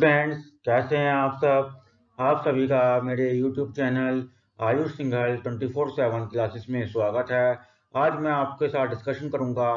Friends, कैसे हैं आप सब। आप सभी का मेरे YouTube channel Ayush Singhal 24/7 classes में स्वागत है। आज मैं आपके साथ डिस्कशन करूंगा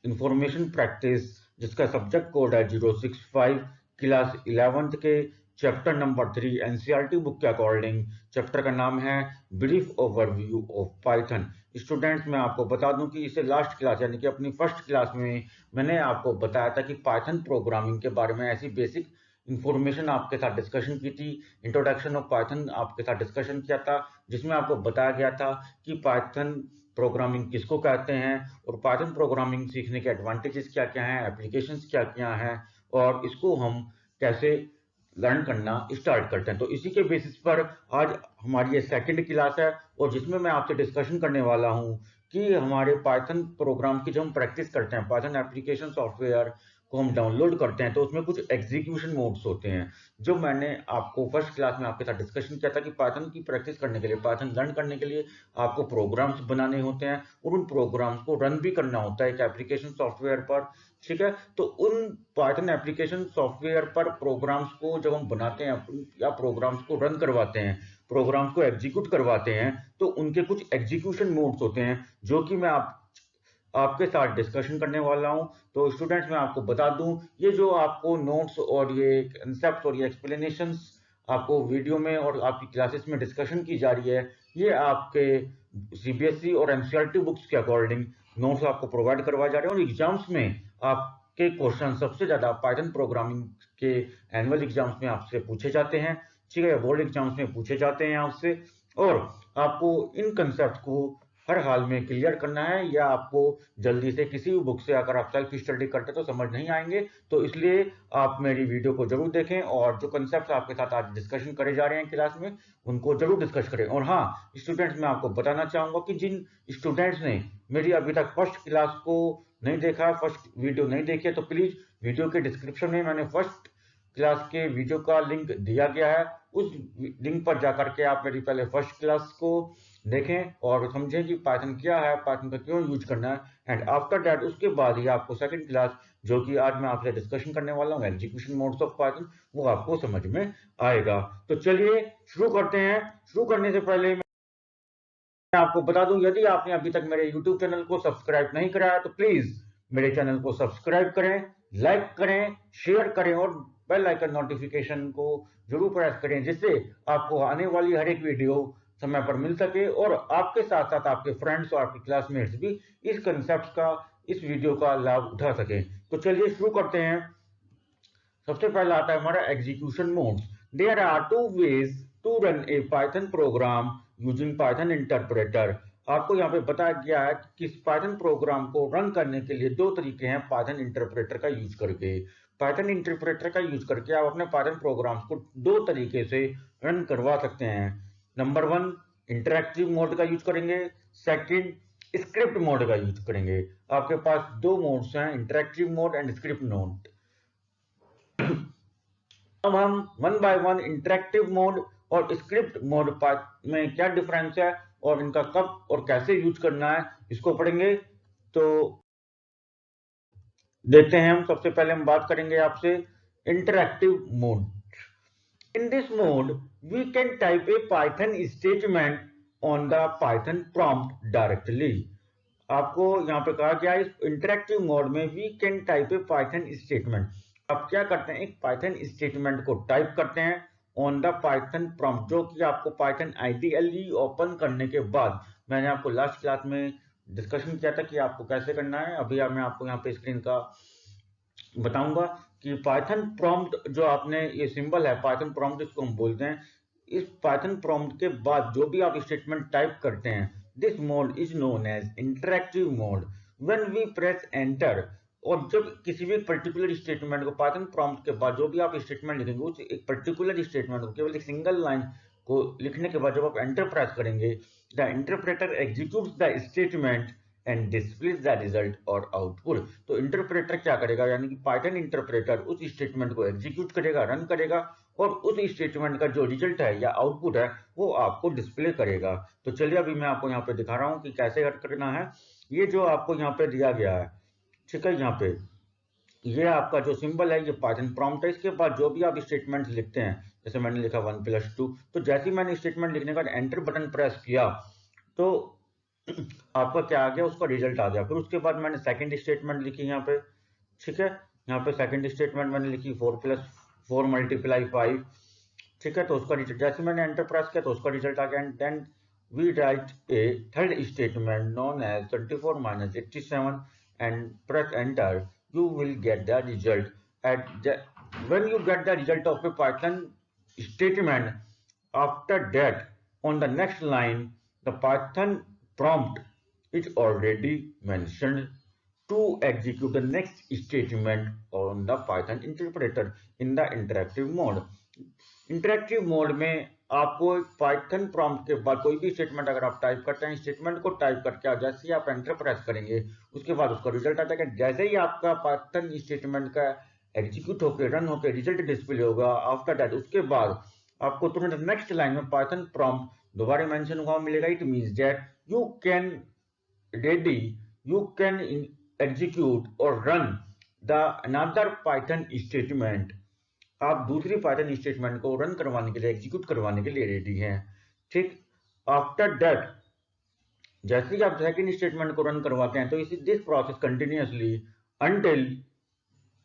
इंफॉर्मेशन प्रैक्टिस, जिसका सब्जेक्ट कोड है 065, क्लास 11th के चैप्टर नंबर 3 एनसीईआरटी बुक के अकॉर्डिंग। चैप्टर का नाम है brief overview of Python. Students, मैं आपको बता दूं कि इसे लास्ट क्लास यानी कि अपनी फर्स्ट क्लास में मैंने आपको बताया था कि पाइथन प्रोग्रामिंग के बारे में ऐसी बेसिक इंफॉर्मेशन आपके साथ डिस्कशन की थी। इंट्रोडक्शन ऑफ पाइथन आपके साथ डिस्कशन किया था, जिसमें आपको बताया गया था कि पाइथन प्रोग्रामिंग किसको कहते हैं और पाइथन प्रोग्रामिंग सीखने के एडवांटेजेस क्या क्या हैं, एप्लीकेशंस क्या क्या हैं और इसको हम कैसे लर्न करना स्टार्ट करते हैं। तो इसी के बेसिस पर आज हमारी ये सेकंड क्लास है और जिसमें मैं आपसे डिस्कशन करने वाला हूं कि हमारे पाइथन प्रोग्राम की जो हम प्रैक्टिस करते हैं, पाइथन एप्लीकेशन सॉफ्टवेयर को हम डाउनलोड करते हैं, तो उसमें कुछ एग्जीक्यूशन मोड्स होते हैं जो मैंने आपको फर्स्ट क्लास में आपके साथ डिस्कशन किया था कि पाइथन की प्रैक्टिस करने के लिए, पाइथन लर्न करने के लिए आपको प्रोग्राम्स बनाने होते हैं और उन प्रोग्राम्स को रन भी करना होता है एक एप्लीकेशन सॉफ्टवेयर पर। ठीक है, तो उन पाइथन एप्लीकेशन सॉफ्टवेयर पर प्रोग्राम्स को जब हम बनाते हैं या प्रोग्राम्स को रन करवाते हैं, प्रोग्राम्स को एग्जीक्यूट करवाते हैं, तो उनके कुछ एग्जीक्यूशन मोड्स होते हैं जो कि मैं आपके साथ डिस्कशन करने वाला हूं। तो स्टूडेंट्स, मैं आपको बता दूं, ये जो आपको नोट्स और ये कंसेप्ट और ये एक्सप्लेनेशंस आपको वीडियो में और आपकी क्लासेस में डिस्कशन की जा रही है, ये आपके सीबीएसई और एनसीईआरटी बुक्स के अकॉर्डिंग नोट्स आपको प्रोवाइड करवाए जा रहे हैं और एग्जाम्स में आपके क्वेश्चन सबसे ज्यादा पाइथन प्रोग्रामिंग के एनुअल एग्जाम्स में आपसे पूछे जाते हैं। ठीक है, बोर्ड एग्जाम्स में पूछे जाते हैं आपसे, और आपको इन कंसेप्ट को हर हाल में क्लियर करना है या आपको जल्दी से किसी भी बुक से अगर आप सेल्फ स्टडी करते तो समझ नहीं आएंगे। तो इसलिए आप मेरी वीडियो को जरूर देखें और जो कंसेप्ट आपके साथ आज डिस्कशन करे जा रहे हैं क्लास में, उनको जरूर डिस्कस करें। और हाँ स्टूडेंट्स, मैं आपको बताना चाहूंगा कि जिन स्टूडेंट्स ने मेरी अभी तक फर्स्ट क्लास को नहीं देखा, फर्स्ट वीडियो नहीं देखी है, तो प्लीज वीडियो के डिस्क्रिप्शन में मैंने फर्स्ट क्लास के वीडियो का लिंक दिया गया है, उस लिंक पर जाकर के आप मेरी पहले फर्स्ट क्लास को देखें और समझें कि पाइथन क्या है, पाइथन का क्यों यूज करना है। एंड आफ्टर दैट उसके बाद ही आपको सेकंड क्लास, जो कि आज मैं आपसे डिस्कशन करने वाला हूँ एग्जीक्यूशन मोड्स ऑफ पाइथन, वो आपको समझ में आएगा। तो चलिए शुरू करते हैं। शुरू करने से पहले मैं आपको बता दूं, यदि आपने अभी तक मेरे YouTube चैनल को सब्सक्राइब नहीं कराया तो प्लीज मेरे चैनल को सब्सक्राइब करें, लाइक करें, शेयर करें और बेल आइकन नोटिफिकेशन को जरूर प्रेस करें, जिससे आपको आने वाली हर एक वीडियो समय पर मिल सके और आपके साथ साथ आपके फ्रेंड्स और आपके क्लासमेट्स भी इस कंसेप्ट का, इस वीडियो का लाभ उठा सके। तो चलिए शुरू करते हैं। सबसे पहला आता है हमारा execution modes. There are two ways to run a Python program using Python interpreter. आपको यहाँ पे बताया गया है कि इस पाइथन प्रोग्राम को रन करने के लिए दो तरीके हैं पाइथन इंटरप्रेटर का यूज करके। पाइथन इंटरप्रेटर का यूज करके आप अपने पाइथन प्रोग्राम्स को दो तरीके से रन करवा सकते हैं। नंबर वन, इंटरेक्टिव मोड का यूज करेंगे। सेकंड, स्क्रिप्ट मोड का यूज करेंगे। आपके पास दो मोड्स हैं, interactive mode and script mode. अब हम one by one interactive mode और स्क्रिप्ट मोड में क्या डिफरेंस है और इनका कब और कैसे यूज करना है इसको पढ़ेंगे। तो देखते हैं, हम सबसे पहले हम बात करेंगे आपसे interactive mode. In this mode we can type a Python statement on the Python prompt directly. आपको यहाँ पे कहा गया है इस इंटरेक्टिव मोड में we can type a Python statement. आप क्या करते हैं, एक पाइथन स्टेटमेंट को टाइप करते हैं ऑन द पाइथन प्रॉम्प्ट, जो कि आपको पाइथन आईडीएलई ओपन करने के बाद, मैंने आपको लास्ट क्लास में डिस्कशन किया था कि आपको कैसे करना है। अभी मैं आपको यहाँ पे स्क्रीन का बताऊंगा कि पाइथन प्रॉम्प्ट जो आपने, ये सिंबल है पाइथन प्रॉम्प्ट इसको हम बोलते हैं। इस पाइथन प्रॉम्प्ट के बाद जो भी आप स्टेटमेंट टाइप करते हैं, this mode is known as interactive mode. When we press enter, और जब किसी भी पर्टिकुलर स्टेटमेंट को पाइथन प्रॉम्प्ट के बाद जो भी आप स्टेटमेंट लिखेंगे, उस एक पर्टिकुलर स्टेटमेंट को केवल एक सिंगल लाइन को लिखने के बाद जब आप एंटर प्रेस करेंगे, the interpreter executes the statement and displace the result और आउटपुट। तो इंटरप्रेटर क्या करेगा, यानी कि पाइथन इंटरप्रेटर उस स्टेटमेंट को एग्जीक्यूट करेगा, रन करेगा और उस स्टेटमेंट का जो रिजल्ट है या आउटपुट है वो आपको डिस्प्ले करेगा। तो चलिए अभी मैं आपको यहाँ पे दिखा रहा हूँ कि कैसे करना है। ये जो आपको यहाँ पे दिया गया है, ठीक है, यहाँ पे ये आपका जो सिंबल है ये पाइथन प्रॉम्प्ट है। इसके बाद जो भी आप स्टेटमेंट लिखते हैं, जैसे मैंने लिखा 1+2, तो जैसे ही मैंने स्टेटमेंट लिखने के बाद एंटर बटन प्रेस किया तो आपका क्या आ गया, उसका रिजल्ट आ गया। फिर उसके बाद मैंने सेकंड स्टेटमेंट लिखी यहाँ पे, ठीक है। यहाँ पे सेकंड स्टेटमेंट मैंने लिखी 4+4 × 5, ठीक है। तो उसका रिजल्ट जैसे मैंने एंटर प्रेस किया तो उसका रिजल्ट आ गया। And then we write a third statement known as 24 - 87 and press enter, you will get the result. When you get the result of a Python statement, after that on the next line the Python prompt is already mentioned to execute the next statement on the Python interpreter in the interactive mode. Interactive mode में आपको Python prompt के बाद कोई भी statement अगर आप type करते हैं, स्टेटमेंट को टाइप करके जैसे ही आप एंटर प्रेस करेंगे उसके बाद उसका रिजल्ट आ जाएगा। जैसे ही आपका पाइथन स्टेटमेंट का एग्जीक्यूट होकर रन होकर रिजल्ट डिस्प्ले होगा, आफ्टर दैट उसके बाद आपको तुरंत नेक्स्ट लाइन में पाइथन प्रॉम्प्ट दोबारा मेंशन हुआ मिलेगा। It means that you can execute और run the another Python statement. आप दूसरी पाइथन स्टेटमेंट को रन करवाने के लिए, एग्जीक्यूट करवाने के लिए रेडी हैं, ठीक। आफ्टर दैट जैसे ही आप सेकंड स्टेटमेंट को रन करवाते हैं तो इसी this process continuously until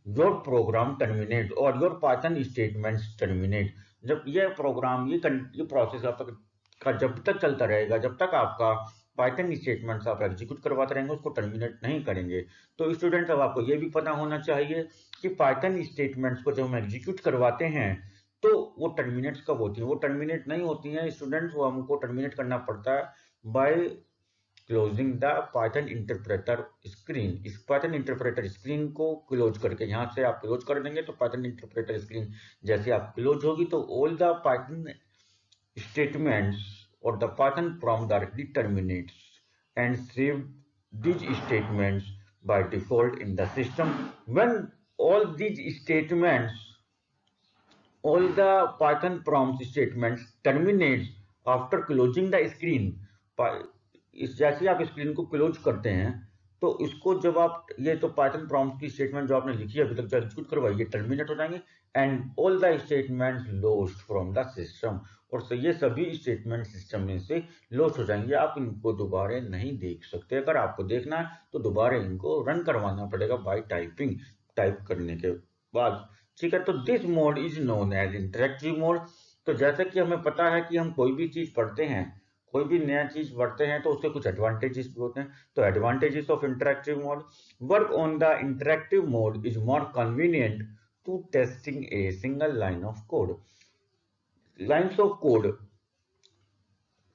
your program terminate और योर पाइथन स्टेटमेंट्स टर्मिनेट। जब यह प्रोग्राम ये प्रोसेस आपका जब तक चलता रहेगा जब तक आपका पाइथन स्टेटमेंट्स आप एग्जीक्यूट करवाते रहेंगे, उसको टर्मिनेट नहीं करेंगे। तो स्टूडेंट्स अब आपको ये भी पता होना चाहिए कि पाइथन स्टेटमेंट्स को जब हम एग्जीक्यूट करवाते हैं तो वो टर्मिनेट्स कब होती हैं। वो टर्मिनेट नहीं होती हैं स्टूडेंट्स, वो हमको टर्मिनेट करना पड़ता है by closing the Python interpreter screen. इस पाइथन इंटरप्रेटर स्क्रीन को क्लोज करके, यहाँ से आप क्लोज कर देंगे तो पाइथन इंटरप्रेटर स्क्रीन जैसे आप क्लोज होगी तो all the Python statements or the Python prompt directly terminates and save these statements by default in the system. When all these statements, all the Python prompt statements terminates after closing the screen, इस जैसे आप screen को close करते हैं तो इसको जब आप ये तो पाइथन प्रॉम्प्ट की स्टेटमेंट जो आपने लिखी है अभी तक जो एग्जीक्यूट करवाई ये टर्मिनेट हो जाएंगे and all the statements lost from the system. और ये सभी स्टेटमेंट सिस्टम में से लॉस्ट हो जाएंगे, आप इनको दोबारा नहीं देख सकते। अगर आपको देखना है तो दोबारा इनको रन करवाना पड़ेगा बाय टाइप करने के बाद, ठीक है। तो this mode is known as interactive mode. तो जैसा कि हमें पता है कि हम कोई भी चीज पढ़ते हैं, कोई भी नया चीज पढ़ते हैं तो उसके कुछ एडवांटेजेस भी होते हैं। तो advantages of interactive mode, work on the interactive mode is more convenient to testing a single line of code. Lines of code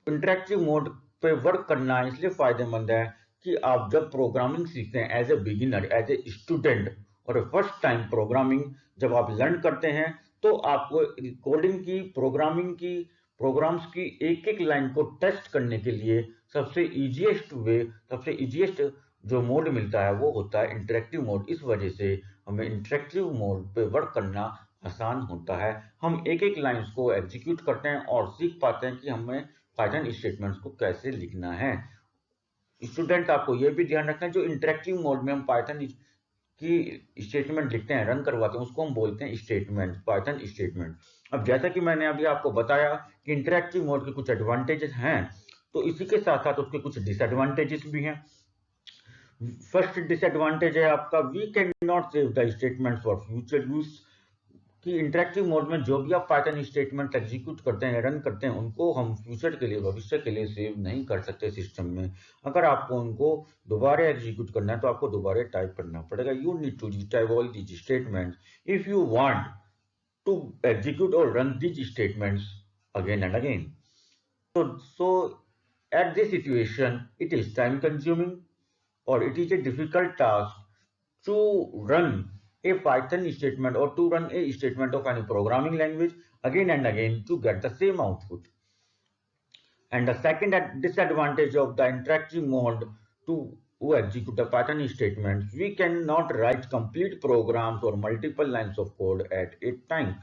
interactive mode पे वर्क करना इसलिए फायदेमंद है कि आप जब प्रोग्रामिंग सीखते हैं as a beginner, as a student और फर्स्ट टाइम प्रोग्रामिंग जब आप लर्न करते हैं तो आपको कोडिंग की, प्रोग्राम्स की एक एक लाइन को टेस्ट करने के लिए सबसे इजीएस्ट जो मोड मिलता है वो होता है इंटरेक्टिव मोड। इस वजह से हमें इंटरेक्टिव मोड पे वर्क करना आसान होता है। हम एक एक लाइंस को एग्जीक्यूट करते हैं और सीख पाते हैं कि हमें पाइथन स्टेटमेंट्स को कैसे लिखना है। स्टूडेंट आपको यह भी ध्यान रखना है जो इंटरेक्टिव मोड में हम पाइथन की स्टेटमेंट लिखते हैं, रन करवाते हैं, उसको हम बोलते हैं स्टेटमेंट, पाइथन स्टेटमेंट। अब जैसा कि मैंने अभी आपको बताया कि इंटरेक्टिव मोड के कुछ एडवांटेजेस हैं तो इसी के साथ साथ उसके कुछ डिसएडवांटेजेस भी हैं। फर्स्ट डिसएडवांटेज है आपका we can not save the statement for future use. कि इंटरेक्टिव मोड में जो भी आप पाइथन स्टेटमेंट एग्जीक्यूट करते हैं, रन करते हैं, उनको हम फ्यूचर के लिए, भविष्य के लिए सेव नहीं कर सकते सिस्टम में। अगर आपको उनको दोबारा एग्जीक्यूट करना है तो आपको दोबारा टाइप करना पड़ेगा। You need to retype all these statement if you want to execute or run these statements again and again. So at this situation, it is time consuming or it is a difficult task to run a Python statement or to run a statement of any programming language again and again to get the same output. And the second disadvantage of the interactive mode to execute the Python statements, we cannot write complete programs or multiple lines of code at a time.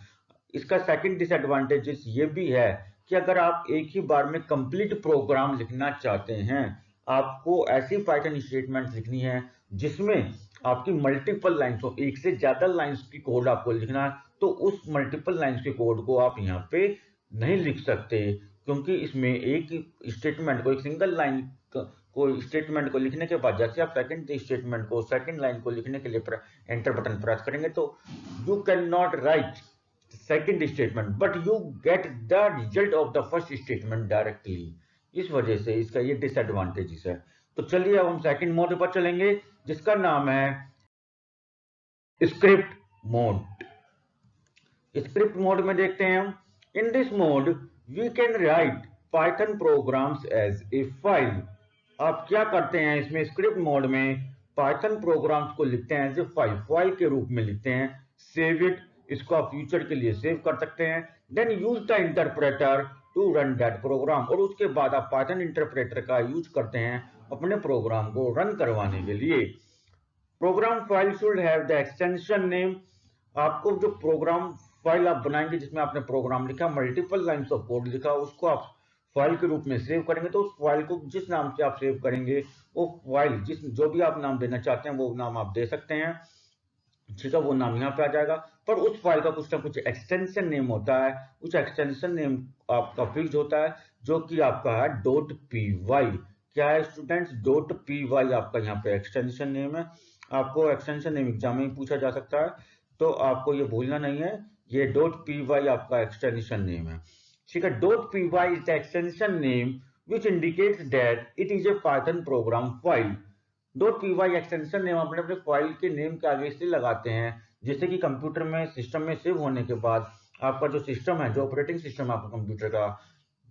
इसका second disadvantage ये भी है कि अगर आप एक ही बार में complete program लिखना चाहते हैं, आपको ऐसी पाइथन स्टेटमेंट लिखनी है जिसमें आपकी मल्टीपल लाइन्स ऑफ, एक से ज्यादा लाइन्स की कोड आपको लिखना है, तो उस मल्टीपल लाइन्स के कोड को आप यहाँ पे नहीं लिख सकते, क्योंकि इसमें एक स्टेटमेंट को, एक सिंगल लाइन को स्टेटमेंट को लिखने के बाद जैसे आप सेकंड स्टेटमेंट को, सेकंड लाइन को लिखने के लिए एंटर बटन प्रेस करेंगे तो you can not right second statement but you get the result of the first statement directly. इस वजह से इसका ये डिसएडवांटेजेस है। तो चलिए अब हम सेकंड मोड पर चलेंगे, जिसका नाम है स्क्रिप्ट मोड। स्क्रिप्ट मोड में देखते हैं हम, in this mode we can write Python programs as a file. आप क्या करते हैं इसमें, स्क्रिप्ट मोड में पाइथन प्रोग्राम्स को लिखते हैं एज ए फाइल, फाइल के रूप में लिखते हैं। सेव इट, इसको आप फ्यूचर के लिए सेव कर सकते हैं। Then use the interpreter to run that program, और उसके बाद आप पाइथन इंटरप्रेटर का यूज करते हैं अपने प्रोग्राम को रन करवाने के लिए। Program file should have the extension name. आपको जो प्रोग्राम फाइल आप बनाएंगे जिसमें आपने प्रोग्राम लिखा, मल्टीपल लाइंस ऑफ कोड लिखा, उसको आप फाइल के रूप में सेव करेंगे। तो उस फाइल को जिस नाम से आप सेव करेंगे, वो फाइल जिस जो भी आप नाम देना चाहते हैं वो नाम आप दे सकते हैं, ठीक है, वो नाम यहाँ पे आ जाएगा। पर उस फाइल का कुछ ना कुछ एक्सटेंशन नेम होता है, उस एक्सटेंशन नेम आपका फिक्स होता है, जो कि आपका है .py। क्या है स्टूडेंट्स, .py आपका यहाँ पे एक्सटेंशन नेम है। आपको एक्सटेंशन नेम एग्जाम में पूछा जा सकता है, तो आपको ये भूलना नहीं है, ये .py आपका एक्सटेंशन नेम है, ठीक है। .py is the extension name which indicates that it is a Python program file। .py extension name अपने अपने फाइल के नेम के आगे इसलिए लगाते हैं, जैसे कि कंप्यूटर में सिस्टम में सेव होने के बाद आपका जो सिस्टम है, जो ऑपरेटिंग सिस्टम है आपका कंप्यूटर का,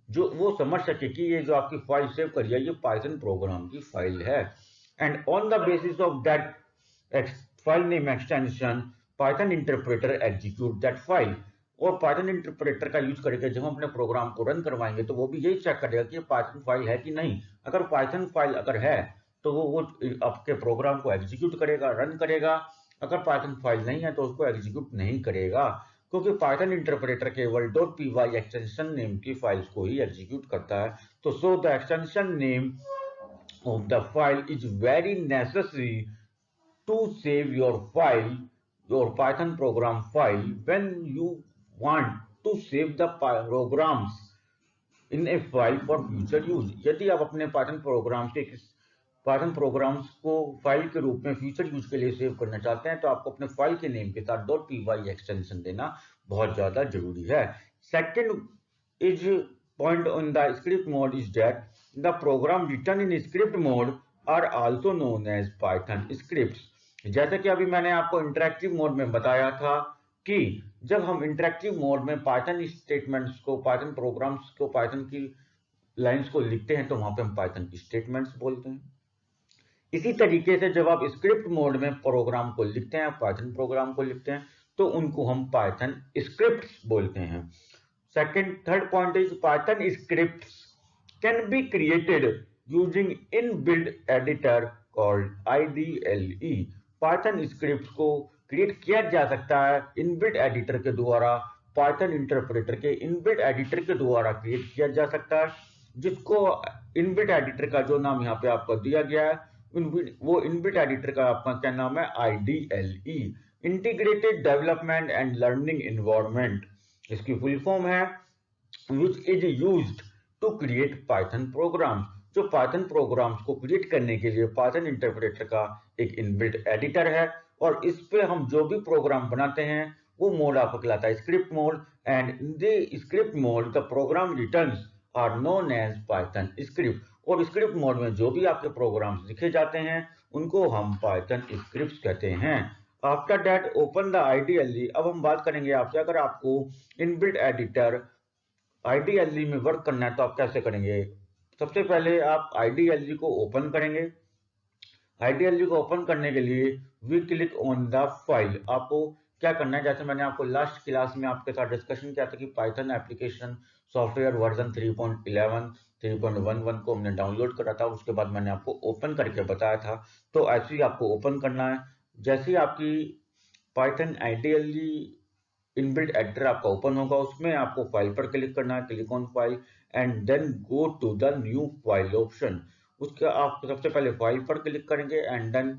जो वो समझ सके कि ये जो आपकी फाइल सेव करी है ये पाइथन प्रोग्राम की फाइल है। And on the basis of that file name extension Python interpreter execute that file. और पाइथन इंटरप्रेटर का यूज करके जब हम अपने प्रोग्राम को रन करवाएंगे तो वो भी यही चेक करेगा कि ये पाइथन फाइल है कि नहीं। अगर पाइथन फाइल अगर है तो वो आपके प्रोग्राम को एग्जीक्यूट करेगा, रन करेगा। अगर पाइथन फाइल नहीं है तो उसको एग्जीक्यूट नहीं करेगा, क्योंकि पाइथन इंटरप्रेटर केवल .py एक्सटेंशन नेम की फाइल्स को ही एग्जीक्यूट करता है। तो so the extension name of the file is very necessary to save your file, your Python program file, when you want to save the programs in a file for future use। यदि आप अपने Python programmes को file के रूप में future use के लिए save करना चाहते हैं, तो आपको अपने फाइल के नेम के साथ .py एक्सटेंशन देना बहुत ज्यादा जरूरी है। Second is point on the script mode is that the program written in script mode are also known as Python scripts. जैसे कि अभी मैंने आपको इंटरेक्टिव मोड में बताया था कि जब हम इंटरेक्टिव मोड में पाइथन स्टेटमेंट्स को, पाइथन प्रोग्राम्स को, पाइथन की लाइंस को लिखते हैं तो वहां पे हम पाइथन की स्टेटमेंट्स बोलते हैं। इसी तरीके से जब आप स्क्रिप्ट मोड में प्रोग्राम को लिखते हैं, पाइथन प्रोग्राम को लिखते हैं, तो उनको हम पाइथन स्क्रिप्ट्स बोलते हैं। Third point is Python scripts can be created using inbuilt editor called IDLE। Python scripts को क्रिएट किया जा सकता है इनबिल्ट एडिटर के द्वारा, पाइथन इंटरप्रेटर के इनबिल्ट एडिटर के द्वारा क्रिएट किया जा सकता है, जिसको इनबिल्ट एडिटर का जो नाम यहाँ पे आपको दिया गया है, वो इनबिल्ट एडिटर का आपका क्या नाम है, IDLE, integrated development and learning environment. इसकी फुल फॉर्म है which is used to create Python programs। जो पाइथन प्रोग्राम्स को क्रिएट करने के लिए पाइथन इंटरप्रेटर का एक इनबिल्ट एडिटर है, और इस पे हम जो भी प्रोग्राम बनाते हैं वो मोड आपको कहलाता है script mode. And in the script mode the program returns are known as Python script. और स्क्रिप्ट मोड में जो भी आपके प्रोग्राम्स लिखे जाते हैं उनको हम पाइथन स्क्रिप्ट्स कहते हैं। After that open the IDLE। अब हम बात करेंगे आपसे, अगर आपको इनबिल्ट एडिटर IDLE में वर्क करना है तो आप कैसे करेंगे। सबसे पहले आप IDLE को ओपन करेंगे। IDLE को ओपन करने के लिए we click on the file. आपको क्या करना है, जैसे मैंने आपको लास्ट क्लास में आपके साथ डिस्कशन किया था कि पाइथन एप्लीकेशन सॉफ्टवेयर वर्जन 3.11 3.11 को हमने डाउनलोड करा था, उसके बाद मैंने आपको ओपन करके बताया था। तो ऐसे ही आपको ओपन करना है। जैसे ही आपकी पाइथन IDLE इनबिल्ट एडिटर आपका ओपन होगा, उसमें आपको फाइल पर क्लिक करना है, click on file and then go to the new file option. उसके आप सबसे पहले फाइल पर क्लिक करेंगे एंड देन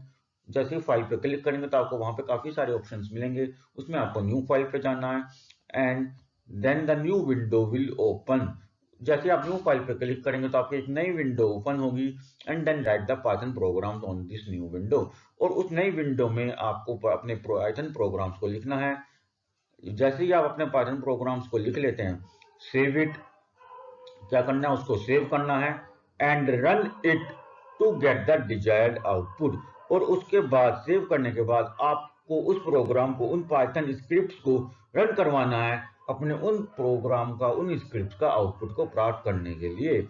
जैसे ही फाइल पे क्लिक करेंगे तो आपको वहां पे काफी सारे ऑप्शंस मिलेंगे, उसमें आपको न्यू फाइल पे जाना है and then the new window will open. जैसे आप न्यू फाइल पे क्लिक करेंगे तो आपकी एक नई विंडो ओपन होगी and then write the Python programs on this new window. और उस नई विंडो में आपको अपने पाइथन प्रोग्राम्स को लिखना है। जैसे ही आप अपने पाइथन प्रोग्राम्स को लिख लेते हैं, सेव इट, क्या करना है उसको सेव करना है and run it to get the desired output. और उसके बाद सेव करने के बाद आपको उस प्रोग्राम को, उन पाइथन स्क्रिप्ट्स को रन करवाना है अपने उन प्रोग्राम का, उन स्क्रिप्ट का आउटपुट को प्राप्त करने के लिए।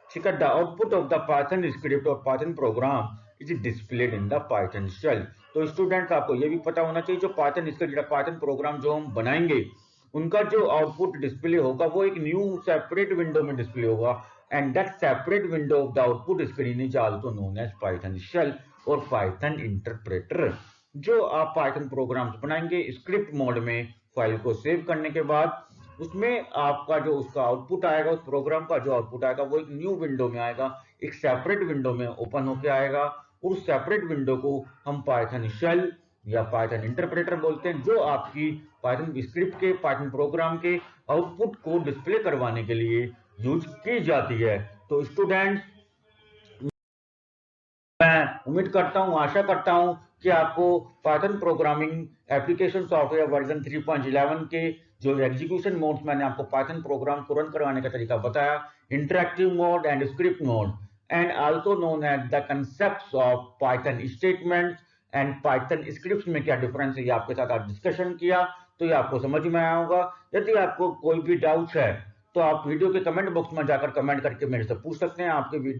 ठीक है, the output of the Python script और Python program is displayed in the Python shell. तो स्टूडेंट्स आपको ये भी पता होना चाहिए, जो पाइथन स्क्रिप्ट, पाइथन प्रोग्राम जो हम बनाएंगे, उनका जो आउटपुट डिस्प्ले होगा वो एक न्यू सेपरेट विंडो में डिस्प्ले होगा and that separate window of the output screen is also known as Python shell और पाइथन इंटरप्रेटर। जो आप पाइथन प्रोग्राम्स बनाएंगे स्क्रिप्ट मोड में, फाइल को सेव करने के बाद उसमें आपका जो उसका आउटपुट आएगा, उस प्रोग्राम का जो आउटपुट आएगा वो एक न्यू विंडो में आएगा, एक सेपरेट विंडो में ओपन होके आएगा। और उस सेपरेट विंडो को हम पाइथन शेल या पाइथन इंटरप्रेटर बोलते हैं, जो आपकी पाइथन स्क्रिप्ट के, पाइथन प्रोग्राम के आउटपुट को डिस्प्ले करवाने के लिए यूज की जाती है। तो स्टूडेंट्स, मैं उम्मीद करता हूं, आशा करता हूं कि आपको Python programming application software version 3.11 के जो एग्जीक्यूशन मोड्स मैंने आपको पाइथन प्रोग्राम को रन करवाने का तरीका बताया, interactive mode and script mode and also known as the concepts of Python statements and Python scripts में क्या डिफरेंस है, ये आपके साथ आज डिस्कशन किया, तो ये आपको समझ में आया होगा। यदि आपको कोई भी डाउट है तो आप वीडियो के कमेंट बॉक्स में जाकर कमेंट करके मेरे से पूछ सकते हैं। आपके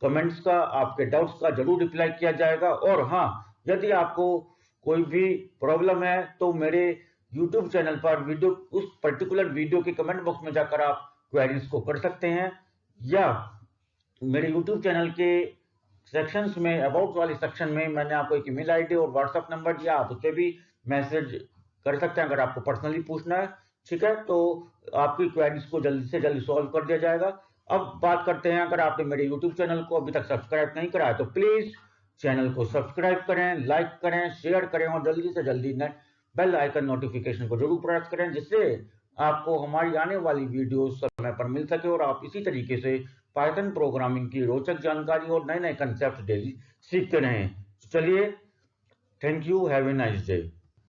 कमेंट्स का, आपके डाउट्स का जरूर रिप्लाई किया जाएगा। और हाँ, यदि आपको कोई भी प्रॉब्लम है तो मेरे YouTube चैनल पर वीडियो, उस पर्टिकुलर वीडियो के कमेंट बॉक्स में जाकर आप क्वेरीज को कर सकते हैं, या मेरे YouTube चैनल के सेक्शंस में, अबाउट वाले सेक्शन में मैंने आपको एक ईमेल आईडी और व्हाट्सएप नंबर दिया, आप उससे भी मैसेज कर सकते हैं अगर आपको पर्सनली पूछना है। ठीक है, तो आपकी क्वेरीज को जल्दी से जल्दी सॉल्व कर दिया जाएगा। अब बात करते हैं, अगर आपने मेरे YouTube चैनल को अभी तक सब्सक्राइब नहीं करा है तो प्लीज चैनल को सब्सक्राइब करें, लाइक करें, शेयर करें और जल्दी से जल्दी बेल आइकन नोटिफिकेशन को जरूर प्रेस करें, जिससे आपको हमारी आने वाली वीडियो समय पर मिल सके और आप इसी तरीके से पाइथन प्रोग्रामिंग की रोचक जानकारी और नए नए कंसेप्ट डेली सीखते रहें। चलिए, thank you, have a nice day.